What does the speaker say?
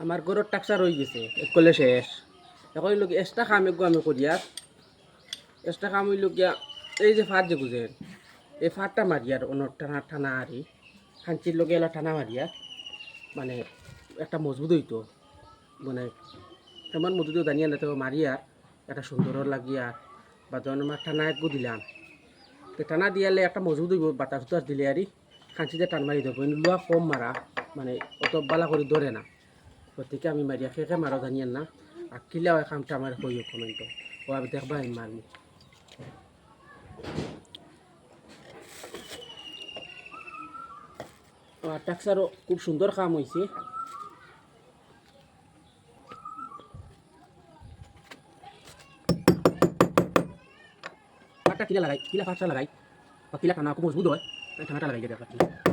আমার গরুর টাকসা রয়ে গেছে একলে শেষ এখন লোক এক্সট্রা খাম একগু আমি করিয়া এক্সট্রা খাম হইল গিয়া এই যে ফাট যে বুঝেন এই ফাটটা মারিয়ার অন্য টানা টানা আরি খাঞ্চির লোকে এলা টানা মারিয়া মানে একটা মজবুত হইতো মানে তেমন মজবুত দাঁড়িয়ে না তো মারিয়া একটা সুন্দর লাগিয়া বা যখন আমার টানা একগু দিলাম তো টানা দিয়ালে একটা মজবুত হইব বাতাস উতাস দিলে আরি খাঞ্চিতে টান মারি দেবো লোয়া কম মারা মানে অত বালা করে ধরে না গতিকে আমি মারিয়া খেয়ে মারো জানিয়েন না আর কিলাও কামটা আমার হইও কমেন্ট ও আমি দেখবা আমি মারবো আর টাক্সারও খুব সুন্দর কাম হয়েছে ফাটটা কিলা লাগাই কিলা ফাটটা লাগাই বা কিলা টানা খুব মজবুত হয় টানাটা লাগাই দেবে